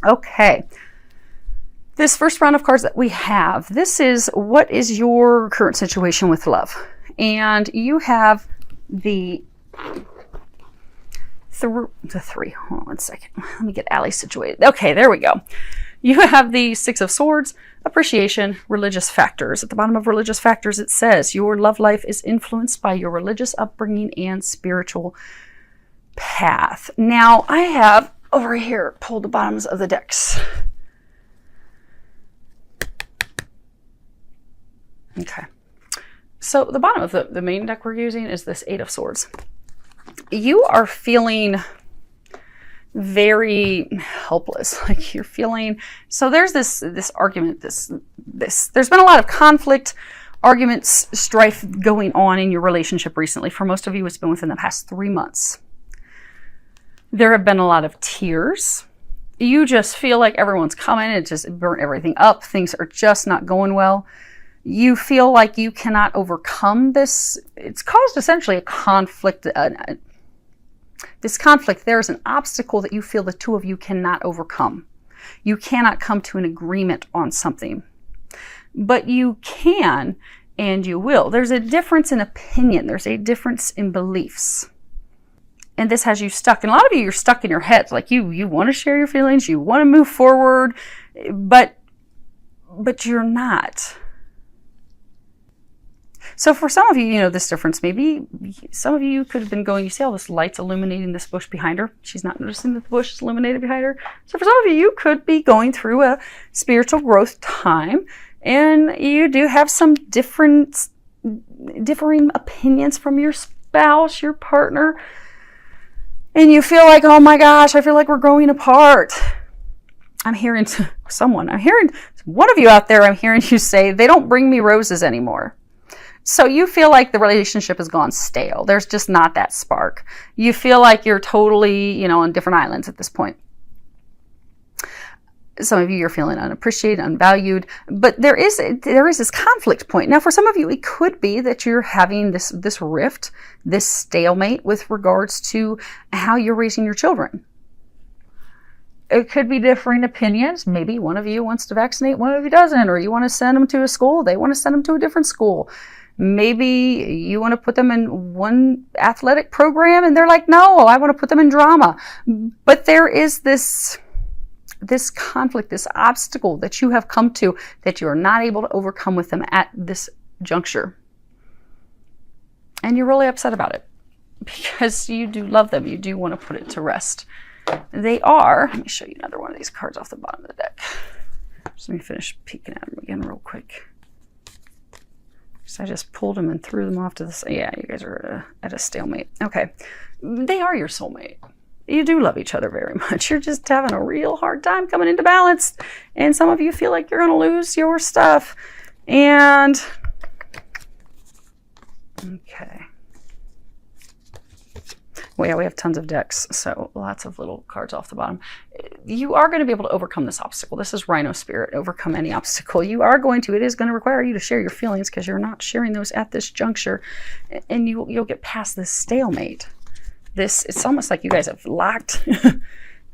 Okay. This first round of cards that we have, this is what is your current situation with love? And you have the three. Hold on one second. Let me get Allie situated. Okay, there we go. You have the Six of Swords, appreciation, religious factors. At the bottom of religious factors, it says your love life is influenced by your religious upbringing and spiritual path. Now, I have over here pulled the bottoms of the decks. Okay. So the bottom of the main deck we're using is this Eight of Swords. You are feeling very helpless, like you're feeling, so there's this argument, there's been a lot of conflict, arguments, strife going on in your relationship recently. For most of you, it's been within the past 3 months. There have been a lot of tears. You just feel like everyone's coming, it just burnt everything up, things are just not going well. You feel like you cannot overcome this. It's caused essentially a conflict. This conflict, there is an obstacle that you feel the two of you cannot overcome. You cannot come to an agreement on something. But you can and you will. There's a difference in opinion. There's a difference in beliefs. And this has you stuck. And a lot of you, you're stuck in your heads. Like you want to share your feelings. You want to move forward. But you're not. So for some of you, you know this difference. Maybe some of you could have been going, you see all this lights illuminating this bush behind her. She's not noticing that the bush is illuminated behind her. So for some of you, you could be going through a spiritual growth time, and you do have some differing opinions from your spouse, your partner, and you feel like, oh my gosh, I feel like we're growing apart. I'm hearing one of you out there, I'm hearing you say, they don't bring me roses anymore. So you feel like the relationship has gone stale. There's just not that spark. You feel like you're totally, on different islands at this point. Some of you, you're feeling unappreciated, unvalued, but there is this conflict point. Now, for some of you, it could be that you're having this rift, this stalemate with regards to how you're raising your children. It could be differing opinions. Maybe one of you wants to vaccinate, one of you doesn't, or you want to send them to a school, they want to send them to a different school. Maybe you want to put them in one athletic program and they're like, no, I want to put them in drama. But there is this conflict, this obstacle that you have come to that you are not able to overcome with them at this juncture. And you're really upset about it because you do love them. You do want to put it to rest. They are, let me show you another one of these cards off the bottom of the deck. Just let me finish peeking at them again real quick. So I just pulled them and threw them off to the side. Yeah, you guys are at a stalemate. Okay. They are your soulmate. You do love each other very much. You're just having a real hard time coming into balance. And some of you feel like you're going to lose your stuff. And, okay. Well, yeah, we have tons of decks, so lots of little cards off the bottom. You are going to be able to overcome this obstacle. This is Rhino Spirit, overcome any obstacle. It is going to require you to share your feelings because you're not sharing those at this juncture, and you'll get past this stalemate. It's almost like you guys have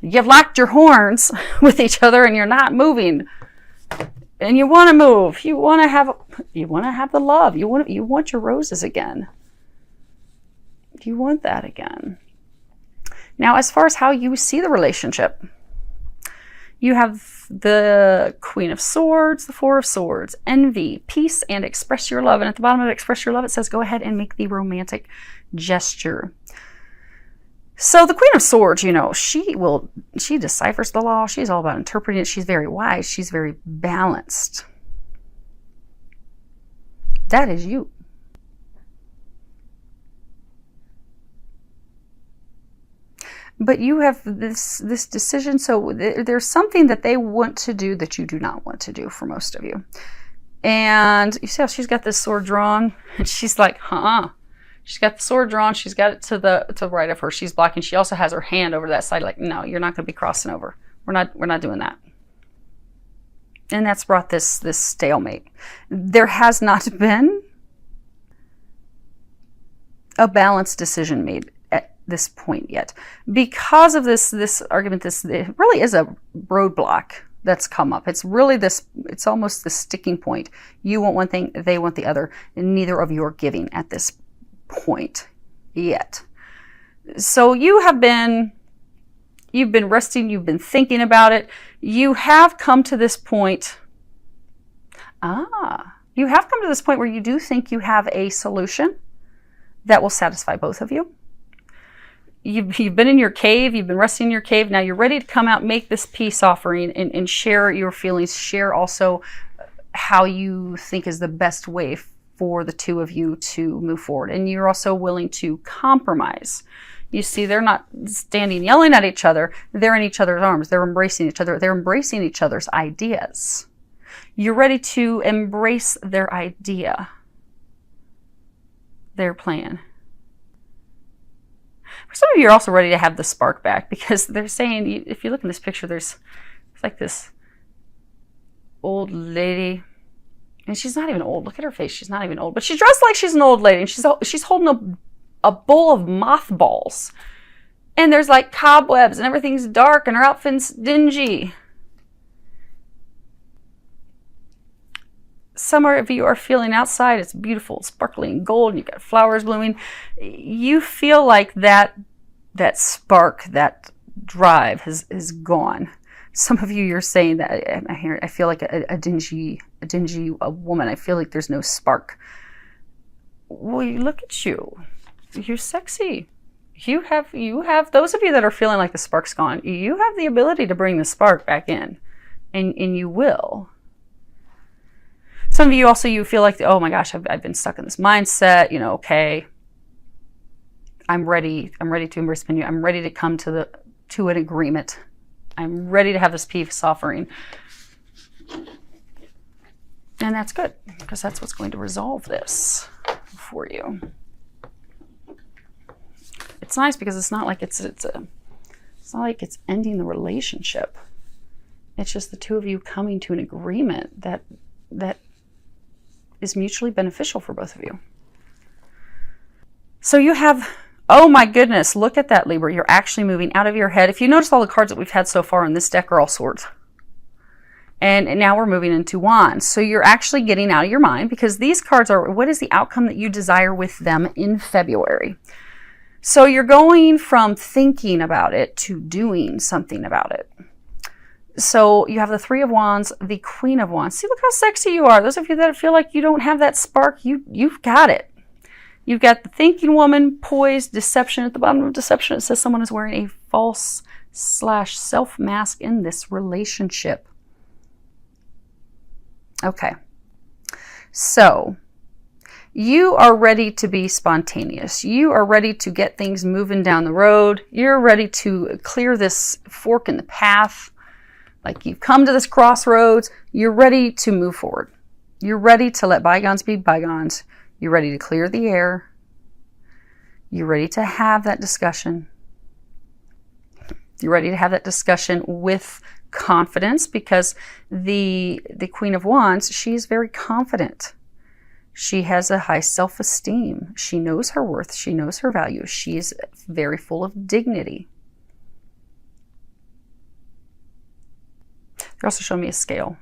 you've locked your horns with each other and you're not moving. And you want to move. You want to have the love. You want your roses again. You want that again. Now, as far as how you see the relationship, you have the Queen of Swords, the Four of Swords, envy, peace, and express your love. And at the bottom of express your love, it says, go ahead and make the romantic gesture. So the Queen of Swords, she deciphers the law. She's all about interpreting it. She's very wise. She's very balanced. That is you. But you have this decision, so there's something that they want to do that you do not want to do for most of you. And you see how she's got this sword drawn? And she's like, She's got the sword drawn. She's got it to the right of her. She's blocking. She also has her hand over that side like, no, you're not going to be crossing over. We're not doing that. And that's brought this stalemate. There has not been a balanced decision made this point yet. Because of this argument, it really is a roadblock that's come up. It's really it's almost the sticking point. You want one thing, they want the other, and neither of you are giving at this point yet. So you've been resting, you've been thinking about it. You have come to this point. You have come to this point where you do think you have a solution that will satisfy both of you. You've been in your cave, you've been resting in your cave. Now you're ready to come out, make this peace offering and share your feelings, share also how you think is the best way for the two of you to move forward. And you're also willing to compromise. You see, they're not standing yelling at each other. They're in each other's arms. They're embracing each other. They're embracing each other's ideas. You're ready to embrace their idea, their plan. For some of you are also ready to have the spark back, because they're saying, if you look in this picture, there's like this old lady, and she's not even old. Look at her face. She's not even old, but she's dressed like she's an old lady, and she's holding a bowl of mothballs, and there's like cobwebs, and everything's dark, and her outfit's dingy. Some of you are feeling outside, it's beautiful, sparkling gold, and you've got flowers blooming. You feel like that spark, that drive is gone. Some of you, you're saying that, I feel like a dingy woman. I feel like there's no spark. Well, look at you. You're sexy. You have those of you that are feeling like the spark's gone, you have the ability to bring the spark back in, and you will. Some of you also, you feel like, oh my gosh, I've been stuck in this mindset, okay, I'm ready to embrace you. I'm ready to come to an agreement. I'm ready to have this peace offering. And that's good, because that's what's going to resolve this for you. It's nice because it's not like it's not like it's ending the relationship. It's just the two of you coming to an agreement that is mutually beneficial for both of you. So you have, oh my goodness, look at that, Libra. You're actually moving out of your head. If you notice, all the cards that we've had so far in this deck are all swords. And now we're moving into wands. So you're actually getting out of your mind, because these cards are, what is the outcome that you desire with them in February? So you're going from thinking about it to doing something about it. So you have the Three of Wands, the Queen of Wands. See, look how sexy you are. Those of you that feel like you don't have that spark, you've got it. You've got the thinking woman, poised, deception. At the bottom of deception, it says someone is wearing a false/self mask in this relationship. Okay. So you are ready to be spontaneous. You are ready to get things moving down the road. You're ready to clear this fork in the path. Like, you've come to this crossroads. You're ready to move forward. You're ready to let bygones be bygones. You're ready to clear the air. You're ready to have that discussion. You're ready to have that discussion with confidence, because the Queen of Wands, she's very confident. She has a high self-esteem. She knows her worth. She knows her value. She's very full of dignity. They're also showing me a scale.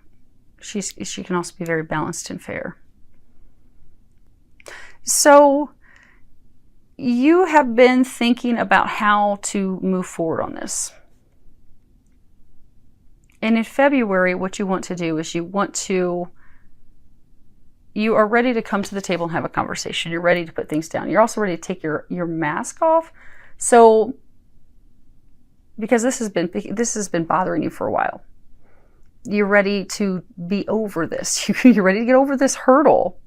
She can also be very balanced and fair. So you have been thinking about how to move forward on this. And in February, what you want to do is you are ready to come to the table and have a conversation. You're ready to put things down. You're also ready to take your mask off. So, because this has been bothering you for a while. You're ready to be over this. You're ready to get over this hurdle.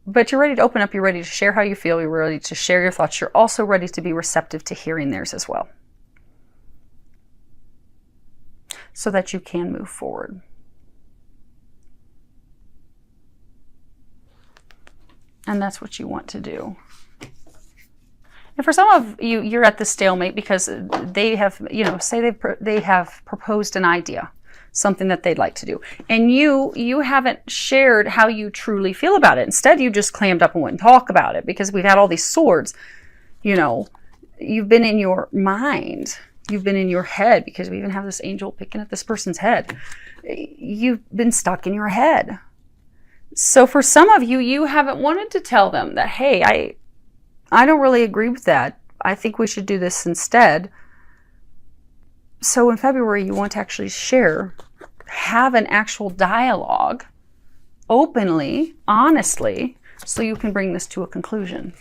But you're ready to open up. You're ready to share how you feel. You're ready to share your thoughts. You're also ready to be receptive to hearing theirs as well, so that you can move forward. And that's what you want to do. And for some of you, you're at the stalemate because they have, say they have proposed an idea something that they'd like to do. And you haven't shared how you truly feel about it. Instead, you just clammed up and wouldn't talk about it because we've had all these swords. You know, you've been in your mind. You've been in your head, because we even have this angel picking at this person's head. You've been stuck in your head. So for some of you, you haven't wanted to tell them that, hey, I don't really agree with that. I think we should do this instead. So in February, you want to actually share, have an actual dialogue, openly, honestly, so you can bring this to a conclusion.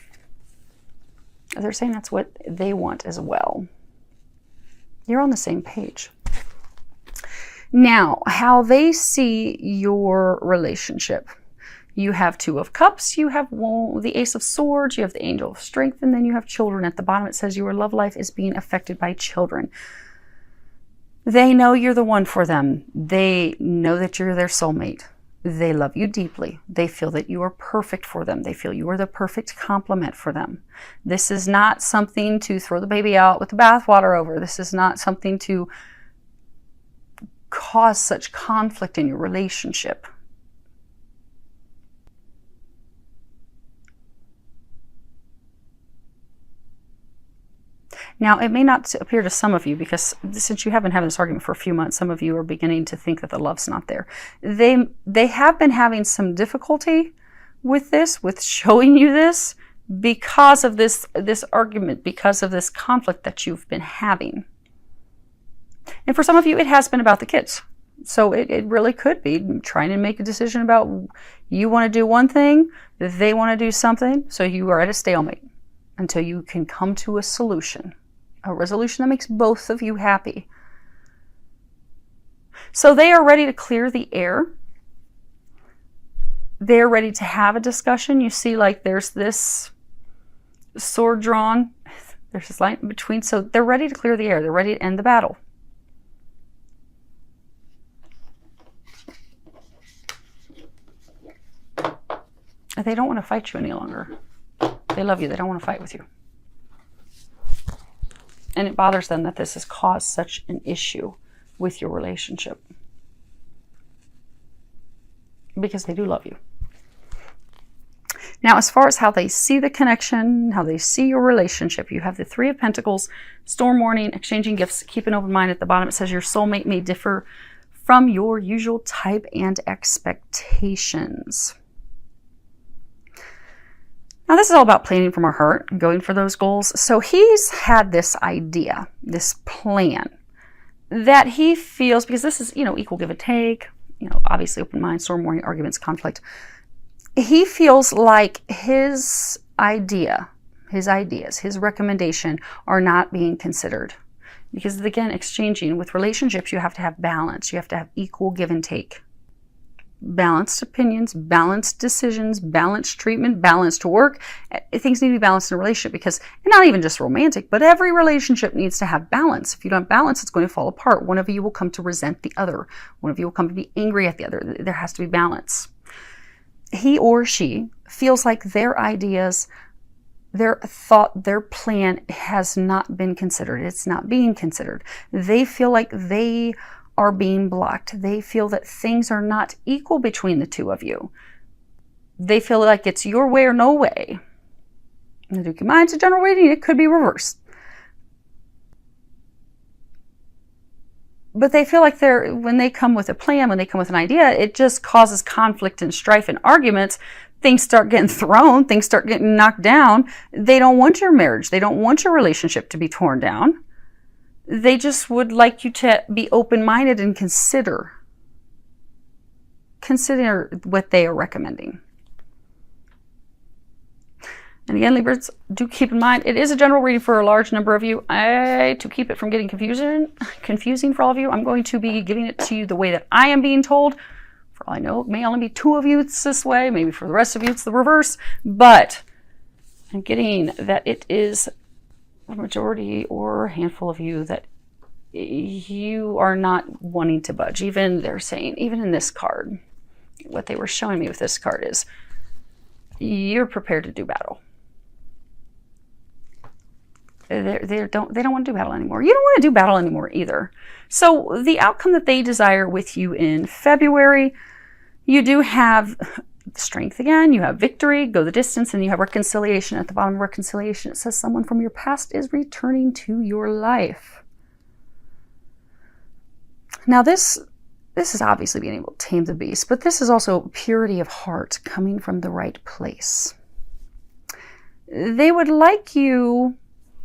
They're saying that's what they want as well. You're on the same page. Now, how they see your relationship. You have Two of Cups, you have the Ace of Swords, you have the Angel of Strength, and then you have children. At the bottom it says your love life is being affected by children. They know you're the one for them. They know that you're their soulmate. They love you deeply. They feel that you are perfect for them. They feel you are the perfect complement for them. This is not something to throw the baby out with the bathwater over. This is not something to cause such conflict in your relationship. Now, it may not appear to some of you, because since you have been having this argument for a few months, some of you are beginning to think that the love's not there. They have been having some difficulty with this, with showing you this, because of this argument, because of this conflict that you've been having. And for some of you, it has been about the kids. So it really could be trying to make a decision about, you want to do one thing, they want to do something, so you are at a stalemate until you can come to a solution, a resolution that makes both of you happy. So they are ready to clear the air. They're ready to have a discussion. You see, like, there's this sword drawn. There's this line in between. So they're ready to clear the air. They're ready to end the battle. They don't want to fight you any longer. They love you. They don't want to fight with you. And it bothers them that this has caused such an issue with your relationship. Because they do love you. Now, as far as how they see the connection, how they see your relationship, you have the Three of Pentacles, storm warning, exchanging gifts, keep an open mind. At the bottom it says your soulmate may differ from your usual type and expectations. Now, this is all about planning from our heart and going for those goals. So he's had this idea, this plan that he feels, because this is, equal give and take, obviously open mind, storm warning, arguments, conflict. He feels like his ideas, his recommendation are not being considered. Because again, exchanging with relationships, you have to have balance. You have to have equal give and take. Balanced opinions, balanced decisions, balanced treatment, balanced work. Things need to be balanced in a relationship, because, and not even just romantic, but every relationship needs to have balance. If you don't have balance, it's going to fall apart. One of you will come to resent the other. One of you will come to be angry at the other. There has to be balance. He or she feels like their ideas, their thought, their plan has not been considered. It's not being considered. They feel like they are being blocked. They feel that things are not equal between the two of you. They feel like it's your way or no way. The Duke of Mind's a general reading. It could be reversed. But they feel like when they come with a plan, when they come with an idea, it just causes conflict and strife and arguments. Things start getting thrown. Things start getting knocked down. They don't want your marriage. They don't want your relationship to be torn down. They just would like you to be open-minded and consider what they are recommending. And again, Libras, do keep in mind, it is a general reading for a large number of you. To keep it from getting confusing for all of you, I'm going to be giving it to you the way that I am being told. For all I know, it may only be 2 of you it's this way. Maybe for the rest of you it's the reverse. But I'm getting that it is a majority or a handful of you that you are not wanting to budge. Even they're saying, even in this card, what they were showing me with this card is you're prepared to do battle. They don't want to do battle anymore. You don't want to do battle anymore either. So the outcome that they desire with you in February, you do have strength again, you have victory, go the distance, and you have reconciliation. At the bottom of reconciliation, it says someone from your past is returning to your life. Now this is obviously being able to tame the beast, but this is also purity of heart coming from the right place. They would like you.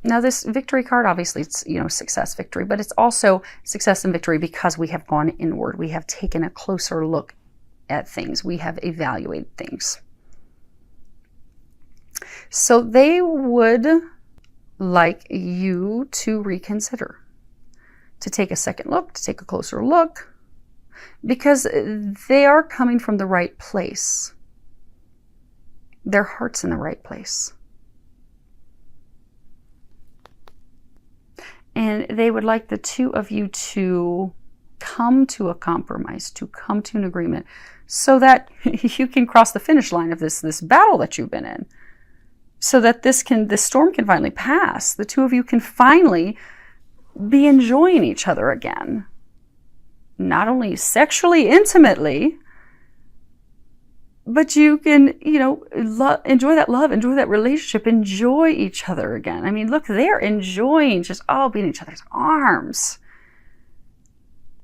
Now this victory card, obviously it's, success, victory, but it's also success and victory because we have gone inward. We have taken a closer look at things. We have evaluated things. So they would like you to reconsider, to take a second look, to take a closer look, because they are coming from the right place. Their heart's in the right place. And they would like the two of you to come to a compromise, to come to an agreement, so that you can cross the finish line of this battle that you've been in. So that this storm can finally pass. The two of you can finally be enjoying each other again. Not only sexually, intimately, but you can, enjoy that love, enjoy that relationship, enjoy each other again. I mean, look, they're enjoying just all being in each other's arms.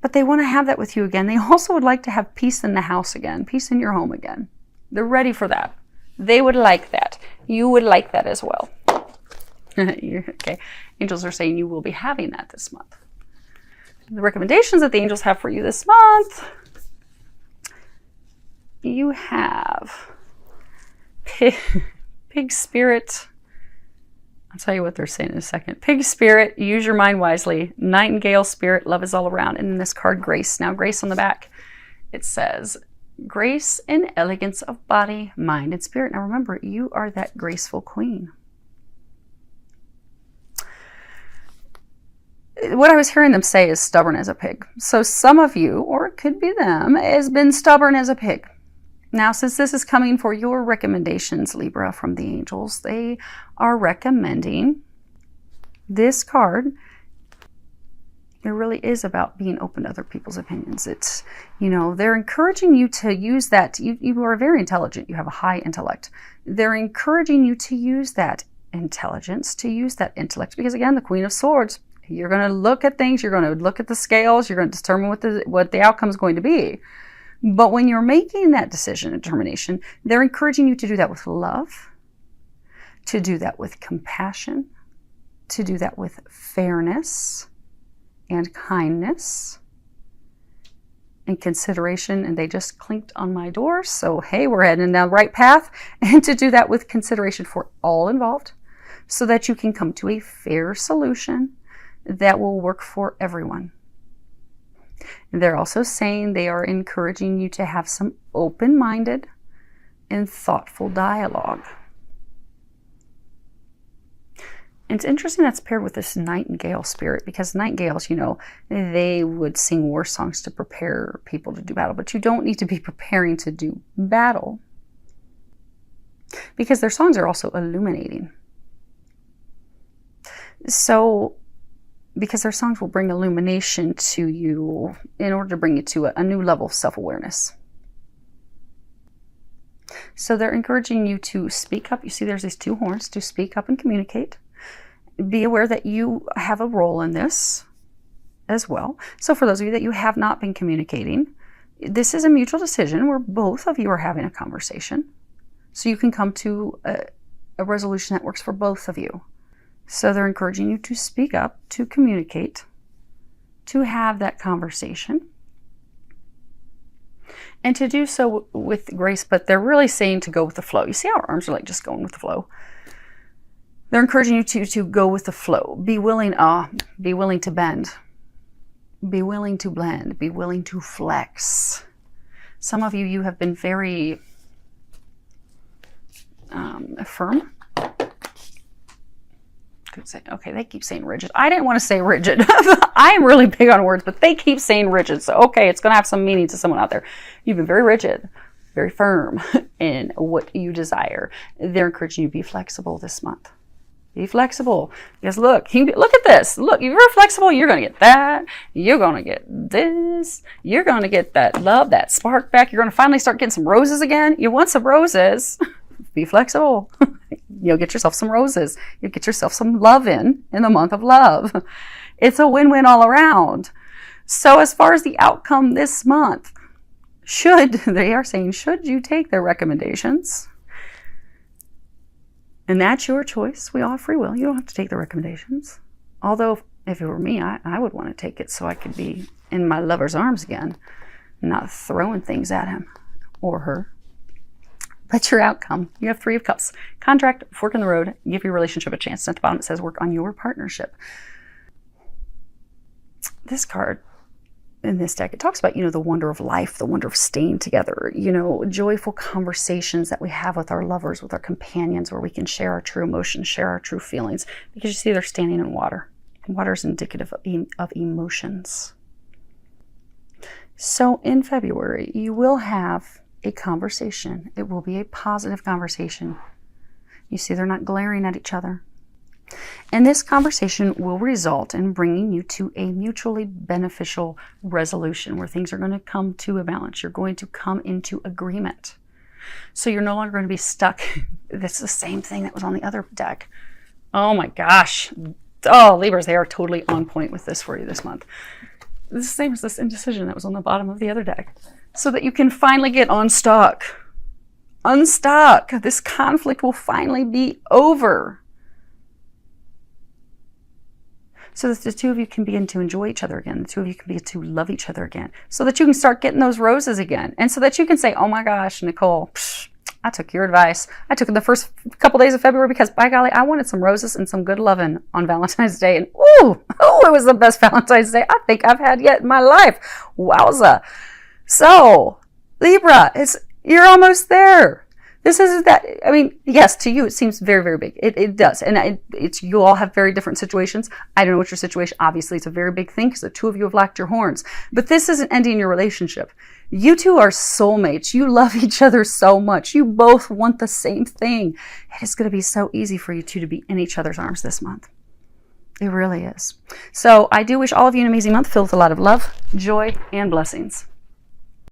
But they want to have that with you again. They also would like to have peace in the house again, peace in your home again. They're ready for that. They would like that. You would like that as well. Okay. Angels are saying you will be having that this month. The recommendations that the angels have for you this month. You have pig spirit. I'll tell you what they're saying in a second. Pig spirit, use your mind wisely. Nightingale spirit, love is all around. And in this card, grace. Now, grace on the back, it says, grace and elegance of body, mind, and spirit. Now, remember, you are that graceful queen. What I was hearing them say is stubborn as a pig. So some of you, or it could be them, has been stubborn as a pig. Now, since this is coming for your recommendations, Libra, from the angels, they are recommending this card. It really is about being open to other people's opinions. It's, they're encouraging you to use that. You are very intelligent. You have a high intellect. They're encouraging you to use that intelligence, to use that intellect. Because again, the Queen of Swords, you're going to look at things. You're going to look at the scales. You're going to determine what the outcome is going to be. But when you're making that decision and determination, they're encouraging you to do that with love, to do that with compassion, to do that with fairness and kindness and consideration. And they just clinked on my door. So, hey, we're heading down the right path. And to do that with consideration for all involved so that you can come to a fair solution that will work for everyone. They're also saying they are encouraging you to have some open-minded and thoughtful dialogue. And it's interesting that's paired with this nightingale spirit, because nightingales, they would sing war songs to prepare people to do battle, but you don't need to be preparing to do battle, because their songs are also illuminating. So, because their songs will bring illumination to you in order to bring you to a new level of self-awareness. So they're encouraging you to speak up. You see there's these two horns, to speak up and communicate. Be aware that you have a role in this as well. So for those of you that you have not been communicating, this is a mutual decision where both of you are having a conversation. So you can come to a resolution that works for both of you. So they're encouraging you to speak up, to communicate, to have that conversation, and to do so with grace, but they're really saying to go with the flow. You see how our arms are like just going with the flow? They're encouraging you to go with the flow. Be willing to bend. Be willing to blend. Be willing to flex. Some of you have been very firm. Could say, okay, they keep saying rigid. I didn't want to say rigid. I am really big on words, but they keep saying rigid. So, okay, it's going to have some meaning to someone out there. You've been very rigid, very firm in what you desire. They're encouraging you to be flexible this month. Be flexible. Because look, look at this. Look, if you're flexible, you're going to get that. You're going to get this. You're going to get that love, that spark back. You're going to finally start getting some roses again. You want some roses. Be flexible. You'll get yourself some roses. You'll get yourself some love in the month of love. It's a win-win all around. So as far as the outcome this month, they are saying, should you take their recommendations? And that's your choice. We all have free will. You don't have to take the recommendations. Although, if it were me, I would want to take it so I could be in my lover's arms again, not throwing things at him or her. But your outcome, you have 3 of Cups. Contract, fork in the road, give your relationship a chance. And at the bottom it says work on your partnership. This card in this deck, it talks about, the wonder of life, the wonder of staying together, joyful conversations that we have with our lovers, with our companions, where we can share our true emotions, share our true feelings. Because you see they're standing in water. Water is indicative of emotions. So in February, you will have a conversation. It will be a positive conversation. You see they're not glaring at each other. And this conversation will result in bringing you to a mutually beneficial resolution where things are going to come to a balance. You're going to come into agreement. So you're no longer going to be stuck. This is the same thing that was on the other deck. Oh my gosh. Oh, Libras, they are totally on point with this for you this month. It's the same as this indecision that was on the bottom of the other deck. So that you can finally get unstuck. Unstuck. This conflict will finally be over. So that the 2 of you can begin to enjoy each other again. The 2 of you can begin to love each other again. So that you can start getting those roses again. And so that you can say, oh my gosh, Nicole, I took your advice. I took it the first couple days of February because, by golly, I wanted some roses and some good loving on Valentine's Day. And it was the best Valentine's Day I think I've had yet in my life. Wowza. So, Libra, you're almost there. This isn't that, yes, to you it seems very, very big. It does. And you all have very different situations. I don't know what your situation, obviously it's a very big thing because the 2 of you have lacked your horns. But this isn't ending your relationship. You 2 are soulmates. You love each other so much. You both want the same thing. It is going to be so easy for you 2 to be in each other's arms this month. It really is. So I do wish all of you an amazing month filled with a lot of love, joy, and blessings.